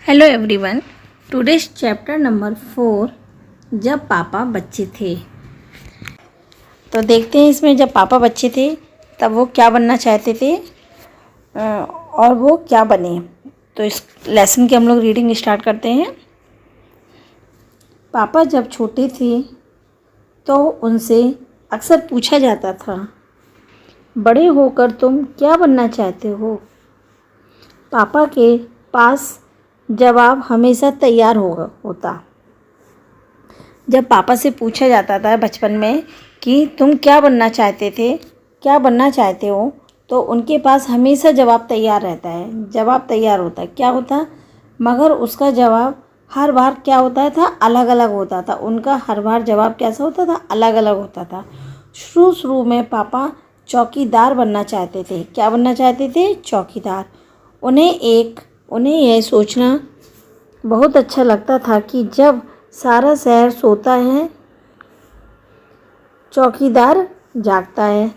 Hello everyone, today's chapter number 4 जब पापा बच्चे थे। तो देखते हैं इसमें जब पापा बच्चे थे तब वो क्या बनना चाहते थे और वो क्या बने। तो इस लेसन की हम लोग रीडिंग स्टार्ट करते हैं। पापा जब छोटे थे तो उनसे अक्सर पूछा जाता था, बड़े होकर तुम क्या बनना चाहते हो। पापा के पास जवाब हमेशा तैयार होता। जब पापा से पूछा जाता था बचपन में कि तुम क्या बनना चाहते थे, क्या बनना चाहते हो, तो उनके पास हमेशा जवाब तैयार रहता है, जवाब तैयार होता है। क्या होता, मगर उसका जवाब हर बार क्या होता था, अलग अलग होता था। उनका हर बार जवाब कैसा होता था, अलग अलग होता था। शुरू में पापा चौकीदार बनना चाहते थे। क्या बनना चाहते थे, चौकीदार। उन्हें यह सोचना बहुत अच्छा लगता था कि जब सारा शहर सोता है चौकीदार जागता है।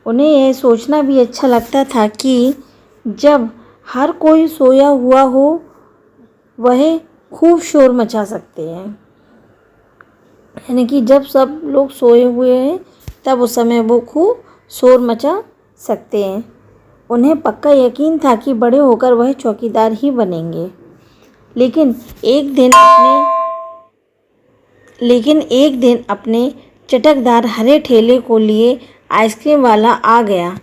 उन्हें यह सोचना भी अच्छा लगता था कि जब हर कोई सोया हुआ हो वह खूब शोर मचा सकते हैं। यानी कि जब सब लोग सोए हुए हैं तब उस समय वो खूब शोर मचा सकते हैं। उन्हें पक्का यकीन था कि बड़े होकर वह चौकीदार ही बनेंगे। लेकिन एक दिन अपने चटकदार हरे ठेले को लिए आइसक्रीम वाला आ गया।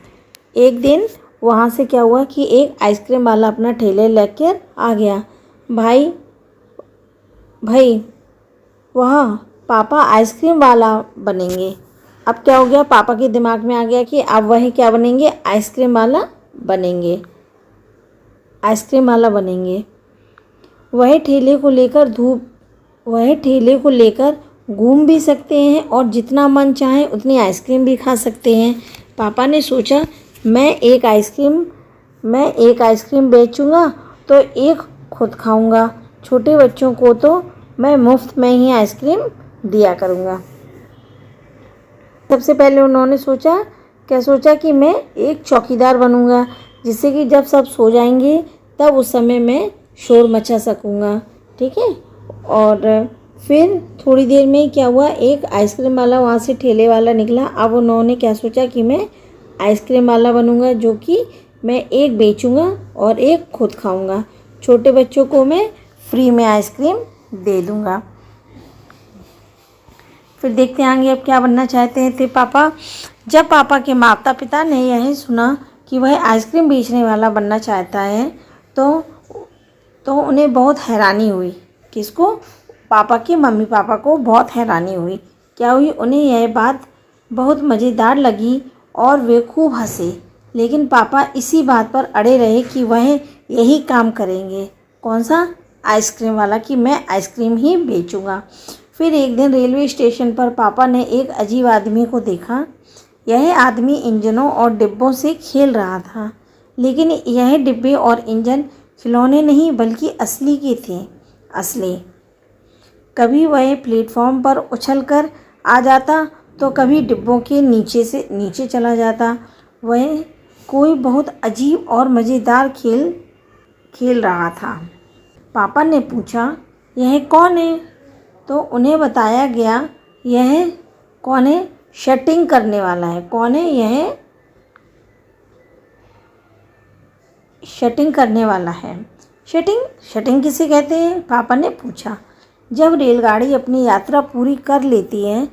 एक दिन वहाँ से क्या हुआ कि एक आइसक्रीम वाला अपना ठेले लेकर आ गया। भाई वहाँ पापा आइसक्रीम वाला बनेंगे। अब क्या हो गया, पापा के दिमाग में आ गया कि अब वह क्या बनेंगे, आइसक्रीम वाला बनेंगे। वह ठेले को लेकर घूम भी सकते हैं और जितना मन चाहे उतनी आइसक्रीम भी खा सकते हैं। पापा ने सोचा, मैं एक आइसक्रीम बेचूंगा तो एक खुद खाऊंगा। छोटे बच्चों को तो मैं मुफ्त में ही आइसक्रीम दिया करूंगा। सबसे पहले उन्होंने सोचा कि मैं एक चौकीदार बनूंगा, जिससे कि जब सब सो जाएंगे तब उस समय मैं शोर मचा सकूंगा। ठीक है। और फिर थोड़ी देर में क्या हुआ, एक आइसक्रीम वाला वहाँ से ठेले वाला निकला। अब उन्होंने क्या सोचा कि मैं आइसक्रीम वाला बनूंगा, जो कि मैं एक बेचूंगा और एक खुद खाऊंगा। छोटे बच्चों को मैं फ्री में आइसक्रीम दे दूंगा। फिर देखते हैं आगे अब क्या बनना चाहते थे पापा। जब पापा के माता पिता ने यह सुना कि वह आइसक्रीम बेचने वाला बनना चाहता है तो उन्हें बहुत हैरानी हुई। किसको, पापा के मम्मी पापा को बहुत हैरानी हुई। क्या हुई, उन्हें यह बात बहुत मज़ेदार लगी और वे खूब हंसे। लेकिन पापा इसी बात पर अड़े रहे कि वह यही काम करेंगे। कौन सा, आइसक्रीम वाला, कि मैं आइसक्रीम ही बेचूंगा। फिर एक दिन रेलवे स्टेशन पर पापा ने एक अजीब आदमी को देखा। यह आदमी इंजनों और डिब्बों से खेल रहा था। लेकिन यह डिब्बे और इंजन खिलौने नहीं बल्कि असली के थे, असली। कभी वह प्लेटफॉर्म पर उछलकर आ जाता तो कभी डिब्बों के नीचे चला जाता। वह कोई बहुत अजीब और मज़ेदार खेल रहा था। पापा ने पूछा, यह कौन है? तो उन्हें बताया गया, यह कौन है, शटिंग करने वाला है। कौन है यह, शटिंग करने वाला है। शटिंग किसे कहते हैं, पापा ने पूछा। जब रेलगाड़ी अपनी यात्रा पूरी कर लेती है,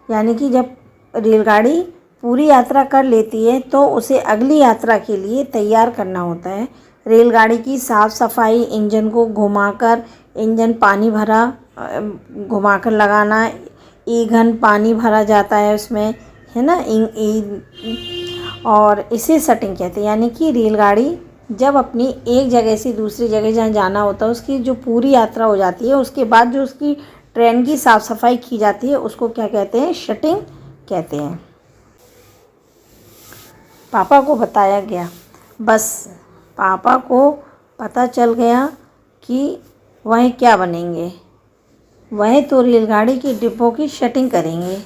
यानी कि जब रेलगाड़ी पूरी यात्रा कर लेती है तो उसे अगली यात्रा के लिए तैयार करना होता है। रेलगाड़ी की साफ़ सफाई, इंजन को घुमाकर, इंजन पानी भरा घुमाकर लगाना, ईंधन पानी भरा जाता है उसमें, है ना, और इसे शटिंग कहते हैं। यानी कि रेलगाड़ी जब अपनी एक जगह से दूसरी जगह जहाँ जाना होता है उसकी जो पूरी यात्रा हो जाती है, उसके बाद जो उसकी ट्रेन की साफ़ सफाई की जाती है उसको क्या कहते हैं, शटिंग कहते हैं। पापा को बताया गया। बस पापा को पता चल गया कि वह क्या बनेंगे। वह तो रेलगाड़ी के डिब्बों की शटिंग करेंगे।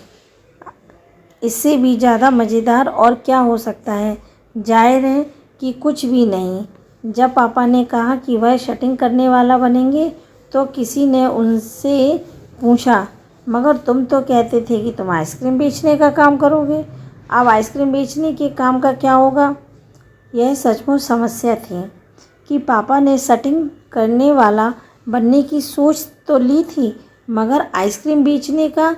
इससे भी ज़्यादा मज़ेदार और क्या हो सकता है। जाहिर है कि कुछ भी नहीं। जब पापा ने कहा कि वह शटिंग करने वाला बनेंगे तो किसी ने उनसे पूछा, मगर तुम तो कहते थे कि तुम आइसक्रीम बेचने का काम करोगे, अब आइसक्रीम बेचने के काम का क्या होगा। यह सचमुच समस्या थी कि पापा ने शटिंग करने वाला बनने की सोच तो ली थी, मगर आइसक्रीम बेचने का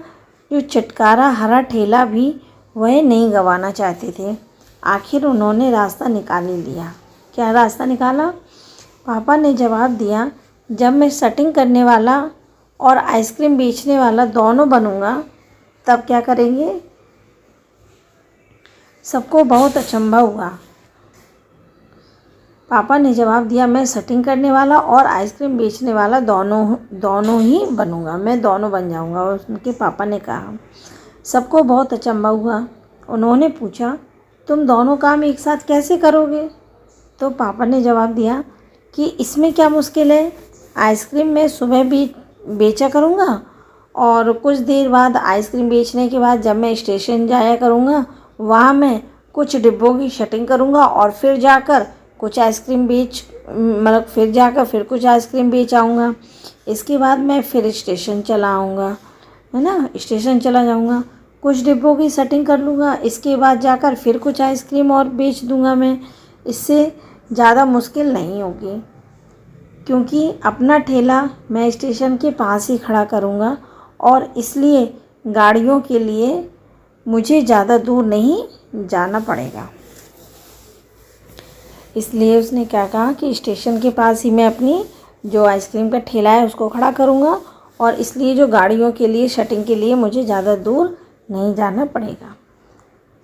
जो चटकारा हरा ठेला भी वह नहीं गंवाना चाहते थे। आखिर उन्होंने रास्ता निकाल ही लिया। क्या रास्ता निकाला? पापा ने जवाब दिया, जब मैं शटिंग करने वाला और आइसक्रीम बेचने वाला दोनों बनूंगा तब क्या करेंगे। सबको बहुत अचंभा हुआ। पापा ने जवाब दिया, मैं शटिंग करने वाला और आइसक्रीम बेचने वाला दोनों ही बनूंगा, मैं दोनों बन जाऊंगा। और उनके पापा ने कहा। सबको बहुत अचंभा हुआ। उन्होंने पूछा, तुम दोनों काम एक साथ कैसे करोगे। तो पापा ने जवाब दिया कि इसमें क्या मुश्किल है, आइसक्रीम मैं सुबह भी बेचा करूँगा और कुछ देर बाद आइसक्रीम बेचने के बाद जब मैं स्टेशन जाया करूँगा वहाँ मैं कुछ डिब्बों की शटिंग करूँगा और फिर जाकर कुछ आइसक्रीम फिर कुछ आइसक्रीम बेच आऊँगा। इसके बाद मैं फिर स्टेशन चला आऊँगा, है ना, स्टेशन चला जाऊँगा, कुछ डिब्बों की शटिंग कर लूँगा, इसके बाद जाकर फिर कुछ आइसक्रीम और बेच दूँगा मैं। इससे ज़्यादा मुश्किल नहीं होगी, क्योंकि अपना ठेला मैं स्टेशन के पास ही खड़ा करूँगा और इसलिए गाड़ियों के लिए मुझे ज़्यादा दूर नहीं जाना पड़ेगा। इसलिए उसने क्या कहा कि स्टेशन के पास ही मैं अपनी जो आइसक्रीम का ठेला है उसको खड़ा करूँगा और इसलिए जो गाड़ियों के लिए शटिंग के लिए मुझे ज़्यादा दूर नहीं जाना पड़ेगा।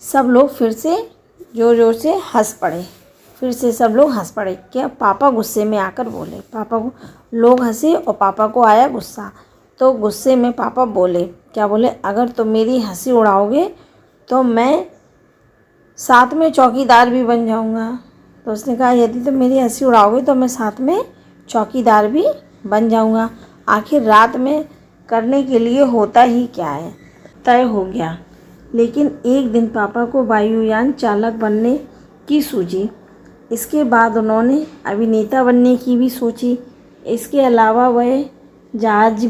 सब लोग फिर से ज़ोर ज़ोर से हंस पड़े। सब लोग हंस पड़े। क्या पापा गुस्से में आकर बोले। पापा को लोग हंसे और पापा को आया गुस्सा। तो गुस्से में पापा बोले, क्या बोले, अगर तुम मेरी हंसी उड़ाओगे तो मैं साथ में चौकीदार भी बन जाऊंगा। तो उसने कहा, यदि तुम मेरी हंसी उड़ाओगे तो मैं साथ में चौकीदार भी बन जाऊंगा। आखिर रात में करने के लिए होता ही क्या है, तय हो गया। लेकिन एक दिन पापा को वायुयान चालक बनने की सूझी। इसके बाद उन्होंने अभिनेता बनने की भी सोची। इसके अलावा वह जहाजी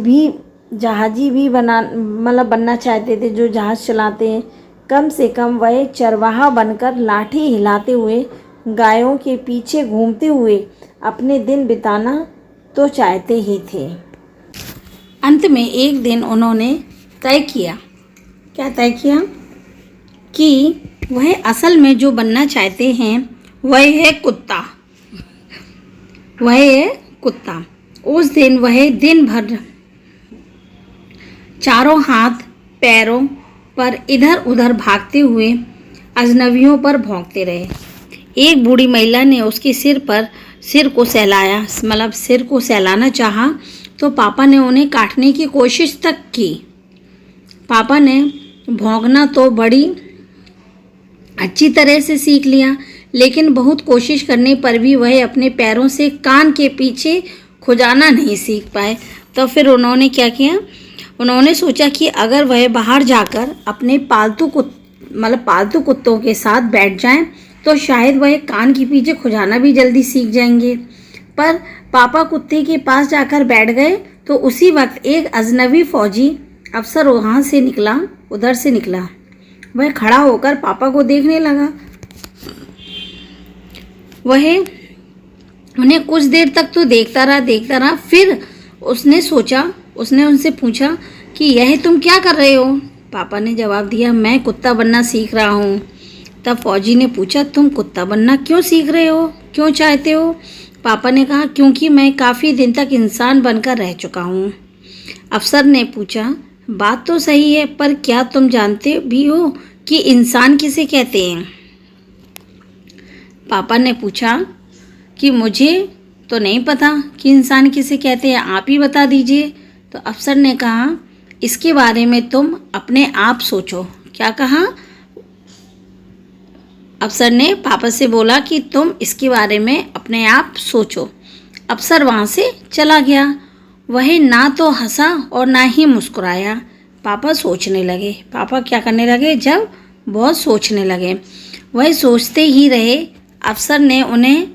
भी बनना चाहते थे, जो जहाज़ चलाते हैं। कम से कम वह चरवाहा बनकर लाठी हिलाते हुए गायों के पीछे घूमते हुए अपने दिन बिताना तो चाहते ही थे। अंत में एक दिन उन्होंने तय किया। क्या तय किया? कि वह असल में जो बनना चाहते हैं वह है कुत्ता। उस दिन वह दिन भर चारों हाथ पैरों पर इधर उधर भागते हुए अजनबियों पर भौंकते रहे। एक बूढ़ी महिला ने उसके सिर को सहलाना चाहा तो पापा ने उन्हें काटने की कोशिश तक की। पापा ने भौंकना तो बड़ी अच्छी तरह से सीख लिया, लेकिन बहुत कोशिश करने पर भी वह अपने पैरों से कान के पीछे खुजाना नहीं सीख पाए। तो फिर उन्होंने क्या किया? उन्होंने सोचा कि अगर वह बाहर जाकर अपने पालतू कुत्तों के साथ बैठ जाएं तो शायद वह कान के पीछे खुजाना भी जल्दी सीख जाएंगे। पर पापा कुत्ते के पास जाकर बैठ गए तो उसी वक्त एक अजनबी फौजी अफसर उधर से निकला। वह खड़ा होकर पापा को देखने लगा। वह उन्हें कुछ देर तक तो देखता रहा। फिर उसने उनसे पूछा कि यह तुम क्या कर रहे हो? पापा ने जवाब दिया, मैं कुत्ता बनना सीख रहा हूँ। तब फौजी ने पूछा, तुम कुत्ता बनना क्यों सीख रहे हो, क्यों चाहते हो? पापा ने कहा, क्योंकि मैं काफ़ी दिन तक इंसान बनकर रह चुका हूँ। अफसर ने पूछा, बात तो सही है, पर क्या तुम जानते भी हो कि इंसान किसे कहते हैं? पापा ने पूछा कि मुझे तो नहीं पता कि इंसान किसे कहते हैं, आप ही बता दीजिए। तो अफसर ने कहा, इसके बारे में तुम अपने आप सोचो। क्या कहा? अफसर ने पापा से बोला कि तुम इसके बारे में अपने आप सोचो। अफसर वहाँ से चला गया। वह ना तो हंसा और ना ही मुस्कुराया। पापा सोचने लगे। पापा क्या करने लगे? जब बहुत सोचने लगे। वह सोचते ही रहे। अफसर ने उन्हें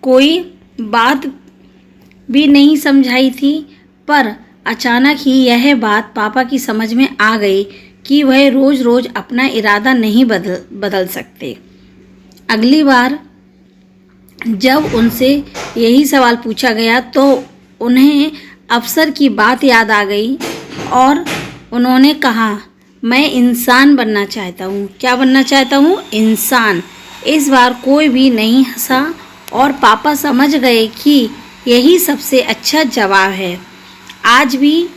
कोई बात भी नहीं समझाई थी, पर अचानक ही यह बात पापा की समझ में आ गई कि वह रोज़ रोज़ अपना इरादा नहीं बदल सकते। अगली बार जब उनसे यही सवाल पूछा गया तो उन्हें अफसर की बात याद आ गई और उन्होंने कहा, मैं इंसान बनना चाहता हूँ। क्या बनना चाहता हूँ? इंसान। इस बार कोई भी नहीं हंसा और पापा समझ गए कि यही सबसे अच्छा जवाब है। आज भी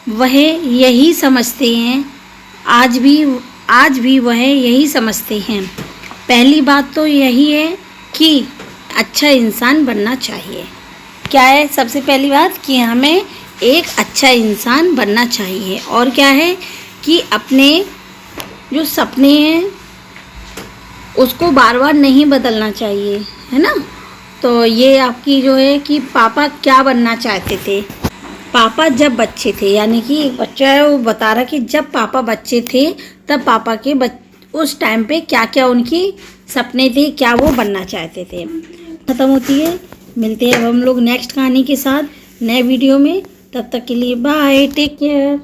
वह यही समझते हैं। आज भी वह यही समझते हैं। पहली बात तो यही है कि अच्छा इंसान बनना चाहिए। क्या है सबसे पहली बात? कि हमें एक अच्छा इंसान बनना चाहिए। और क्या है कि अपने जो सपने हैं उसको बार बार नहीं बदलना चाहिए, है ना। तो ये आपकी जो है कि पापा क्या बनना चाहते थे। पापा जब बच्चे थे, यानी कि एक बच्चा है वो बता रहा कि जब पापा बच्चे थे तब पापा के उस टाइम पे क्या क्या उनकी सपने थे, क्या वो बनना चाहते थे। ख़त्म होती है। मिलते हैं अब हम लोग नेक्स्ट कहानी के साथ नए वीडियो में। तब तक के लिए बाय, टेक केयर।